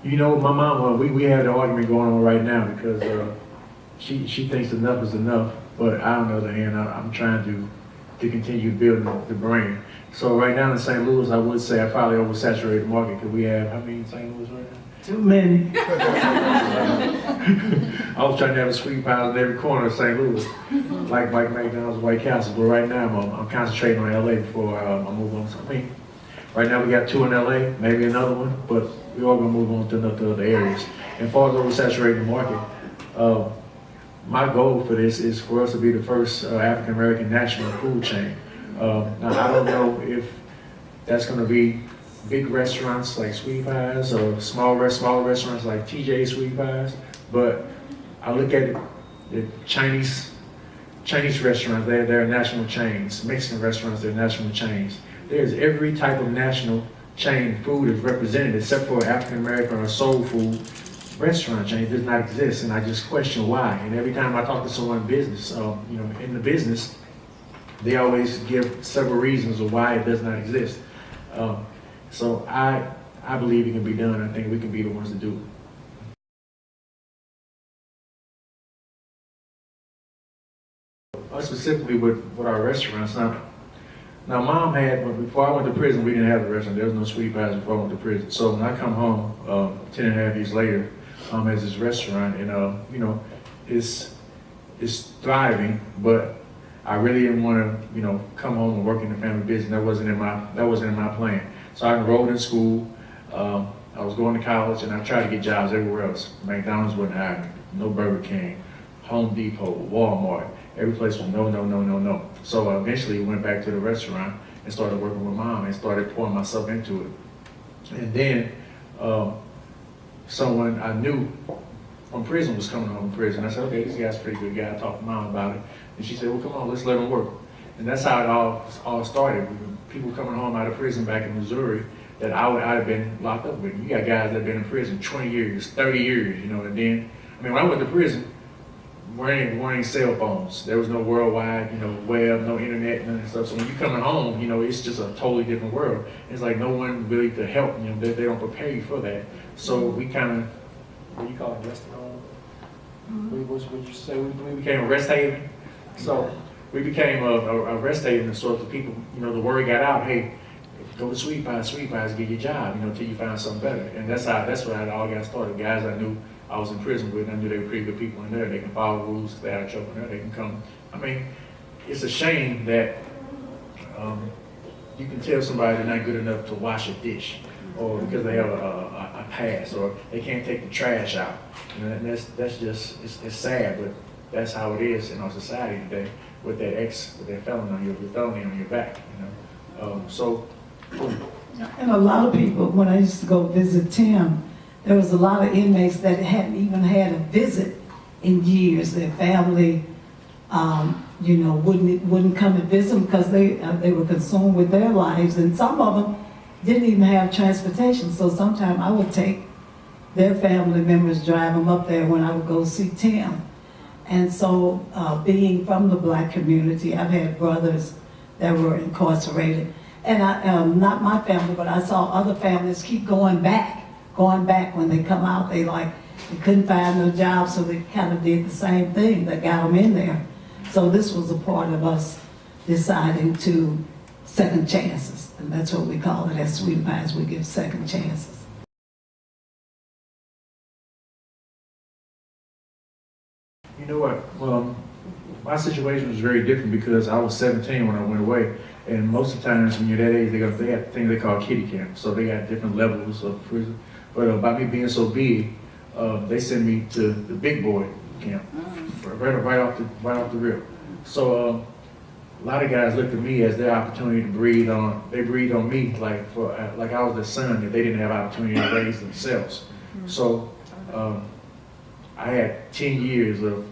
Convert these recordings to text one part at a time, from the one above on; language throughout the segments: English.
You know, my mom, we have an argument going on right now because she thinks enough is enough, but I, on the other hand, I'm trying to continue building the brand. So right now in St. Louis, I would say I probably oversaturated the market because we have, how many in St. Louis right now? Too many. I was trying to have a sweet pies in every corner of St. Louis, like McDonald's, White Castle. But right now, I'm concentrating on LA before I move on to something. Right now, we got 2 in LA, maybe another one, but we are gonna move on to other areas. And as far as oversaturating the market, my goal for this is for us to be the first African American national food chain. Now, I don't know if that's gonna be big restaurants like Sweet Pies or smaller restaurants like TJ Sweet Pies, but I look at the Chinese restaurants, they're national chains. Mexican restaurants, they're national chains. There's every type of national chain food is represented except for African American or soul food restaurant chain. It does not exist, and I just question why. And every time I talk to someone in business, in the business, they always give several reasons of why it does not exist. So I believe it can be done. I think we can be the ones to do it. Specifically with our restaurants. Now Mom had, before I went to prison, we didn't have a restaurant. There was no Sweet Pies before I went to prison. So when I come home 10 and a half years later, as this restaurant, and it's thriving, but I really didn't want to, come home and work in the family business. That wasn't in my plan. So I enrolled in school. I was going to college, and I tried to get jobs everywhere else. McDonald's wouldn't hire me. No Burger King, Home Depot, Walmart. Every place was no. So I eventually went back to the restaurant and started working with Mom and started pouring myself into it. And then someone I knew from prison was coming home from prison. I said, okay, this guy's a pretty good guy. I talked to Mom about it. And she said, well, come on, let's let him work. And that's how it all started. People coming home out of prison back in Missouri that I'd have been locked up with. You got guys that have been in prison 20 years, 30 years, and then, when I went to prison, weren't any cell phones. There was no worldwide, web, no internet, none of that stuff. So when you're coming home, it's just a totally different world. It's like no one really to help, they don't prepare you for that. So we kind of, what do you call it, restaurant? What you say? We became a rest haven. So we became a rest haven, so the people, the word got out, hey, go to Sweet Pies, get your job, till you find something better. And that's where it all got started. Guys I knew I was in prison with, I knew they were pretty good people in there. They can follow rules, if they had trouble in there, they can come. It's a shame that you can tell somebody they're not good enough to wash a dish, or because they have a pass, or they can't take the trash out. And that's just, it's sad, but that's how it is in our society today with that felony on your back, And a lot of people, when I used to go visit Tim, there was a lot of inmates that hadn't even had a visit in years. Their family, wouldn't come and visit them because they were consumed with their lives, and some of them didn't even have transportation. So sometimes I would take their family members, drive them up there when I would go see Tim. And so, being from the Black community, I've had brothers that were incarcerated, and not my family, but I saw other families keep going back when they come out. They couldn't find no job, so they kind of did the same thing that got them in there. So this was a part of us deciding to second chances, and that's what we call it at Sweet Pies. We give second chances. You know what? My situation was very different because I was 17 when I went away, and most of the times when you're that age, they got things they call kiddie camp. So they got different levels of prison. But by me being so big, they sent me to the big boy camp, right off the rip. So a lot of guys looked at me as their opportunity to breathe on. They breathed on me like I was their son, that they didn't have opportunity to raise themselves. So I had 10 years of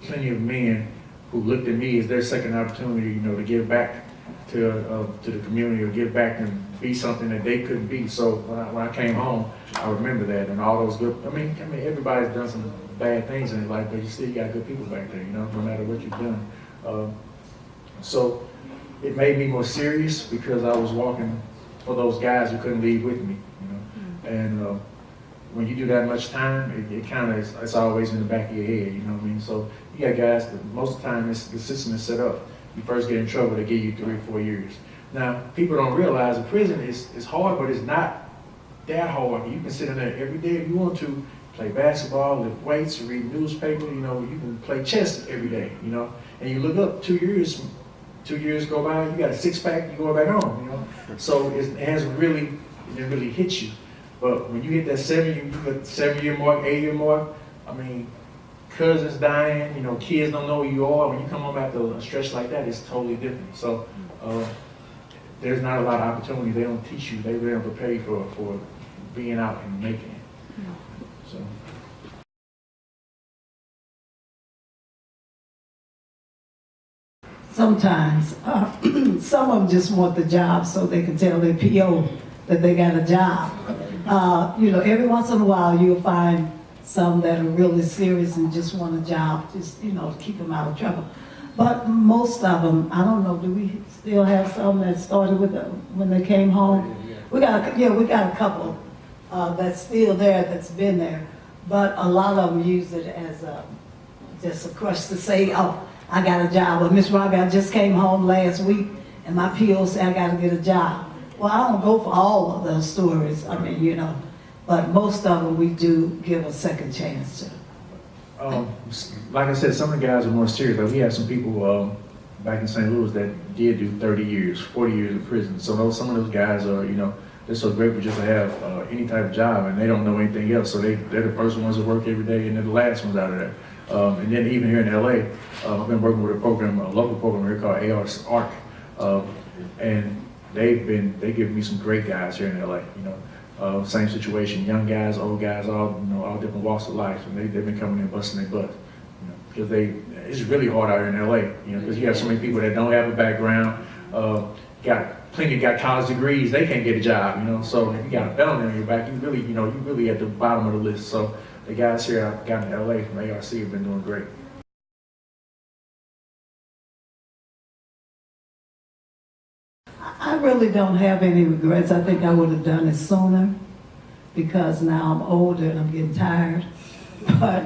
plenty of men who looked at me as their second opportunity, to give back to the community, or give back and be something that they couldn't be. So when I came home, I remember that, and all those good. Everybody's done some bad things in their life, but you still got good people back there, no matter what you've done. So it made me more serious because I was walking for those guys who couldn't leave with me, and when you do that much time, it kind of it's always in the back of your head, you know what I mean? So you got guys that most of the time the system is set up. You first get in trouble, they give you 3 or 4 years. Now, people don't realize the prison is hard, but it's not that hard. You can sit in there every day if you want to, play basketball, lift weights, read newspaper, you know, you can play chess every day, you know? And you look up 2 years go by, you got a 6-pack, you go back home, you know? So it didn't really hit you. But when you hit that 7-year mark, 8-year mark, I mean, cousins dying, you know, kids don't know who you are. When you come home after a stretch like that, it's totally different. So there's not a lot of opportunity. They don't teach you. They don't prepare you for being out and making it. So. Sometimes, some of them just want the job so they can tell their PO that they got a job. You know, every once in a while you'll find some that are really serious and just want a job, just, you know, to keep them out of trouble. But most of them, I don't know, do we still have some that started with when they came home? We got a couple that's still there, that's been there. But a lot of them use it as just a crush to say, oh, I got a job. Or Miss Robbie, I just came home last week and my PO said I got to get a job. Well, I don't go for all of those stories. I mean, you know, but most of them we do give a second chance to. Like I said, some of the guys are more serious. Like we have some people back in St. Louis that did do 30 years, 40 years in prison. So some of those guys are, you know, they're so grateful just to have any type of job, and they don't know anything else. So they're the first ones that work every day, and they're the last ones out of there. And then even here in LA, I've been working with a local program here called ARC, and they give me some great guys here in LA. You know, same situation, young guys, old guys, all different walks of life, and they've been coming in busting their butt. You know, because it's really hard out here in LA. You know, because you have so many people that don't have a background, got college degrees, they can't get a job. You know, so if you got a felony on your back, you really at the bottom of the list. So the guys here I've got in LA from ARC have been doing great. I really don't have any regrets. I think I would have done it sooner because now I'm older and I'm getting tired. But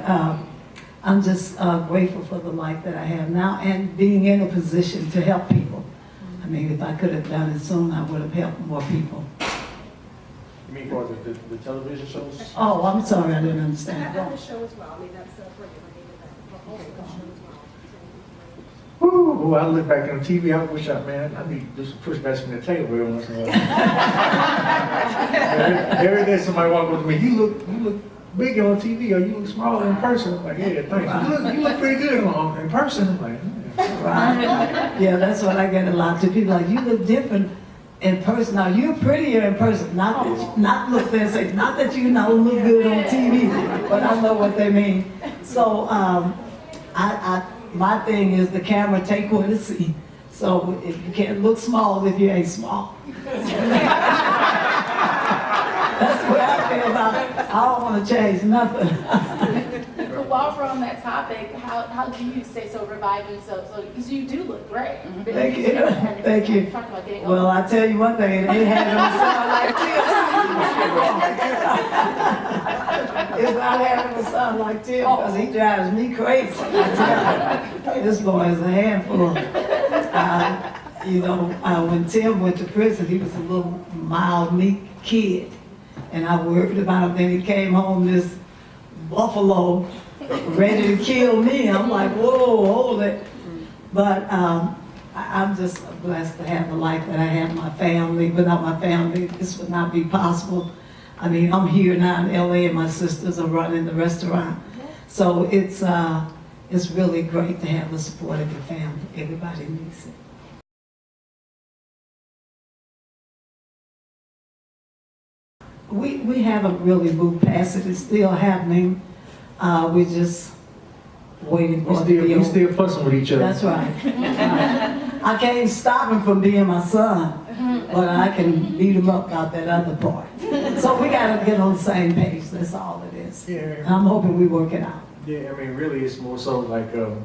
I'm just grateful for the life that I have now and being in a position to help people. I mean, if I could have done it sooner, I would have helped more people. You mean for the television shows? Oh, I'm sorry, I didn't understand. And the show as well. I mean, that's regular, also the show as well. Ooh, I look back on TV, I wish I need to do some pushbacks from the table every once in a while. Every day somebody walk up to me, you look big on TV, or you look smaller in person. I'm like, yeah, thanks. You look pretty good in person. I'm like, Right. Yeah, that's what I get a lot to people like, you look different in person. Now you're prettier in person. Not that you look good on TV, but I know what they mean. So my thing is the camera take what it see. So if you can't look small if you ain't small. That's what I feel about it. I don't want to change nothing. But while we're on that topic, how do you stay so revived and so because you do look great. Thank you. Thank you. Well, I tell you one thing, it ain't having a son like Tim. It's not having a son like Tim because he drives me crazy. I tell you, this boy is a handful. When Tim went to prison, he was a little mild, meek kid. And I worried about him. Then he came home, this buffalo, ready to kill me. I'm like, whoa, hold it. But I'm just blessed to have the life that I have, my family. Without my family, this would not be possible. I mean, I'm here now in LA and my sisters are running the restaurant. So it's really great to have the support of your family. Everybody needs it. We haven't really moved past it. It's still happening. We're just waiting for it to be over. We still fussing with each other. That's right. I can't stop him from being my son, but I can beat him up about that other part. So we got to get on the same page. That's all it is. Yeah. I'm hoping we work it out. Yeah, I mean, really, it's more so like, you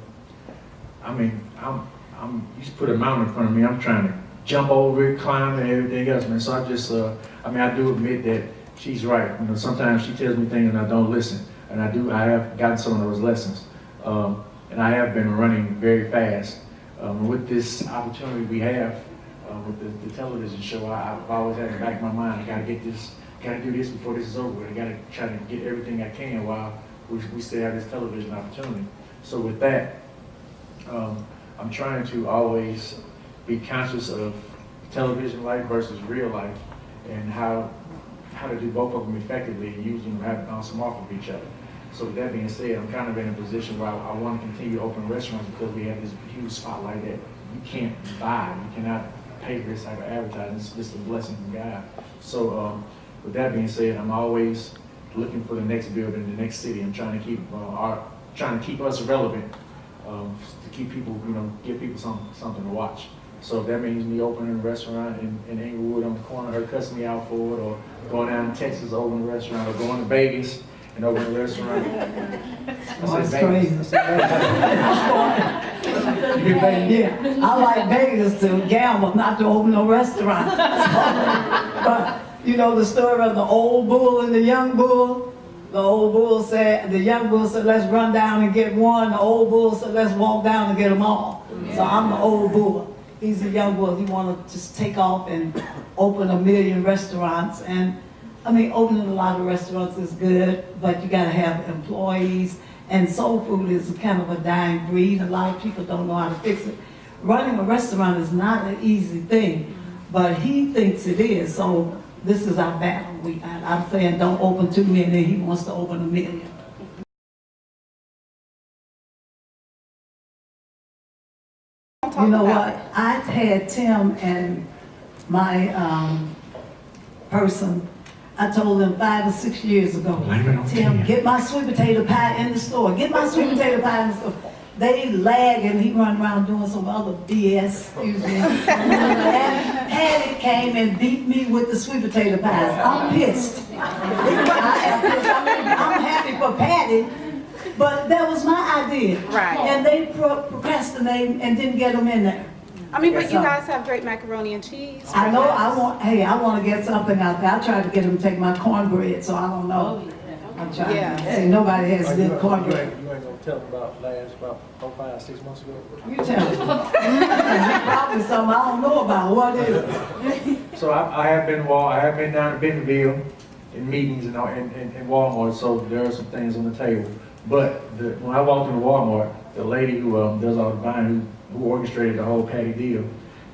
just put a mountain in front of me. I'm trying to jump over it, climb, and everything else, man. So I just, I do admit that she's right. You know, sometimes she tells me things and I don't listen. And I have gotten some of those lessons. And I have been running very fast. With this opportunity we have, with the television show, I've always had in the back of my mind, I gotta get this, gotta do this before this is over with. I gotta try to get everything I can while we still have this television opportunity. So with that, I'm trying to always be conscious of television life versus real life and how to do both of them effectively and use them and bounce them off of each other. So with that being said, I'm kind of in a position where I want to continue to open restaurants because we have this huge spotlight that you can't buy. You cannot pay for this type of advertising. It's just a blessing from God. So with that being said, I'm always looking for the next building, the next city. I'm trying to keep us relevant, to keep people, give people something to watch. So if that means me opening a restaurant in Inglewood on the corner, her cussing me out for it, or going down to Texas opening a restaurant, or going to Vegas and open a restaurant. That's crazy. Yeah, I like Vegas to gamble, not to open a restaurant. But the story of the old bull and the young bull. The old bull said, the young bull said, let's run down and get one. The old bull said, let's walk down and get them all. So I'm the old bull. He's a young bull. He want to just take off and open 1 million restaurants. And opening a lot of restaurants is good, but you got to have employees. And soul food is kind of a dying breed. A lot of people don't know how to fix it. Running a restaurant is not an easy thing, but he thinks it is. So this is our battle. I'm saying don't open too many. He wants to open 1 million. You know what? I had Tim and my person, I told them 5 or 6 years ago, Tim, get my sweet potato pie in the store. Get my sweet potato pie in the store. They lag and he run around doing some other BS, excuse me. Patty came and beat me with the sweet potato pies. I'm pissed. I'm happy for Patty, but that was my idea. Right. And they procrastinated and didn't get them in there. But you guys have great macaroni and cheese. I know. I want to get something out there. I tried to get them to take my cornbread, so I don't know. I'm trying. Yeah. See, nobody has good cornbread. You ain't gonna tell them about 4, 5, 6 months ago? You tell me. Probably something I don't know about. What is it? So I have been down to Bentonville in meetings and Walmart, so there are some things on the table. But when I walked into Walmart, the lady who does all the buying, who orchestrated the whole Patty deal,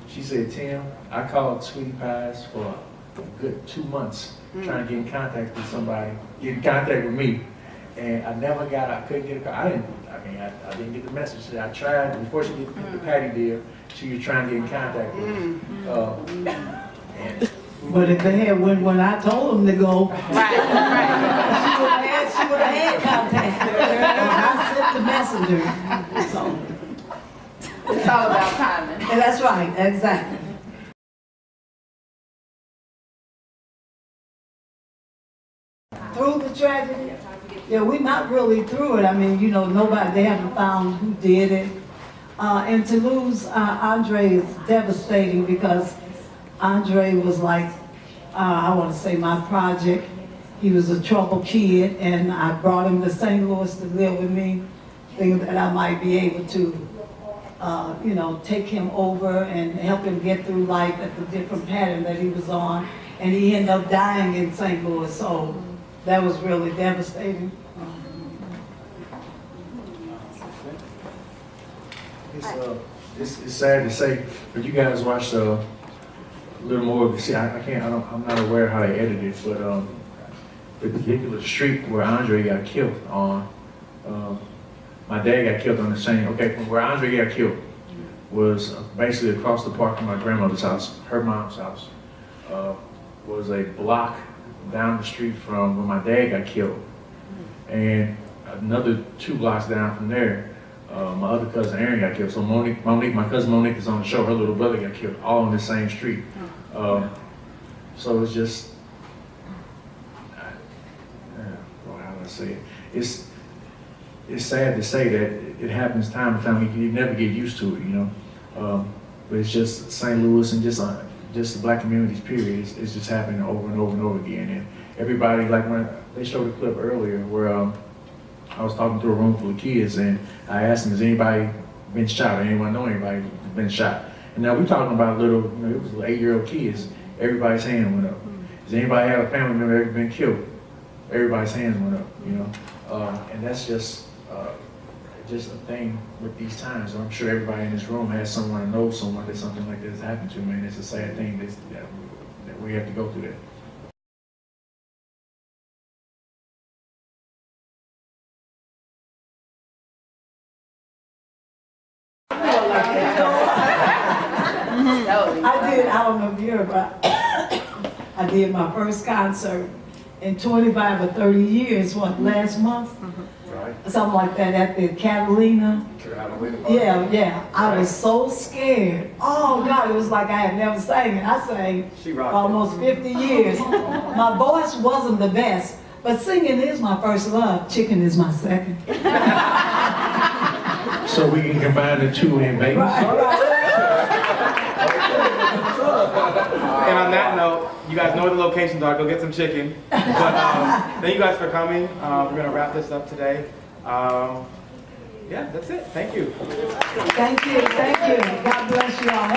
she said, Tim, I called Sweetie Pies for a good 2 months trying to get in contact with somebody, get in contact with me. And I couldn't get a call. I didn't get the message. I tried, before she did the Patty deal, she was trying to get in contact with me. But if they had, when I told them to go, Right. she would have had contact. I sent the messenger. So. It's all about timing. And that's right, exactly. Through the tragedy? Yeah, we're not really through it. They haven't found who did it. And to lose Andre is devastating because Andre was like, I want to say my project. He was a troubled kid, and I brought him to St. Louis to live with me, thinking that I might be able to take him over and help him get through life at the different pattern that he was on. And he ended up dying in St. Louis, so that was really devastating. It's sad to say, but you guys watched a little more of the. I'm not aware how they edited it, but the particular street where Andre got killed on. My dad got killed on the same. Okay, from where Andre got killed was basically across the park from my grandmother's house, her mom's house. Was a block down the street from where my dad got killed, and another 2 blocks down from there, my other cousin Aaron got killed. So Monique, my cousin Monique is on the show. Her little brother got killed, all on the same street. So it's just, how do I say it? It's sad to say that it happens time to time. You never get used to it, but it's just St. Louis and just just the black communities, period. It's just happening over and over and over again. And everybody, like when they showed a clip earlier where I was talking to a room full of kids and I asked them, has anybody been shot or anyone know anybody who's been shot? And now we're talking about little, you know, it was 8-year-old kids. Everybody's hand went up. Does anybody have a family member ever been killed? Everybody's hands went up, you know? And that's just a thing with these times. I'm sure everybody in this room has someone or knows someone that something like this happened to, man. It's a sad thing that we have to go through that. I don't know if you heard, but I did my first concert in 25 or 30 years, last month? Right. Something like that at the Catalina. Yeah. I was so scared. Oh God, it was like I had never sang it. I sang for almost 50 years. My voice wasn't the best, but singing is my first love. Chicken is my second. So we can combine the two in Vegas. Right. And on that note, you guys know where the locations are. Go get some chicken. But thank you guys for coming. We're gonna wrap this up today. Yeah, that's it. Thank you. Thank you. God bless you all.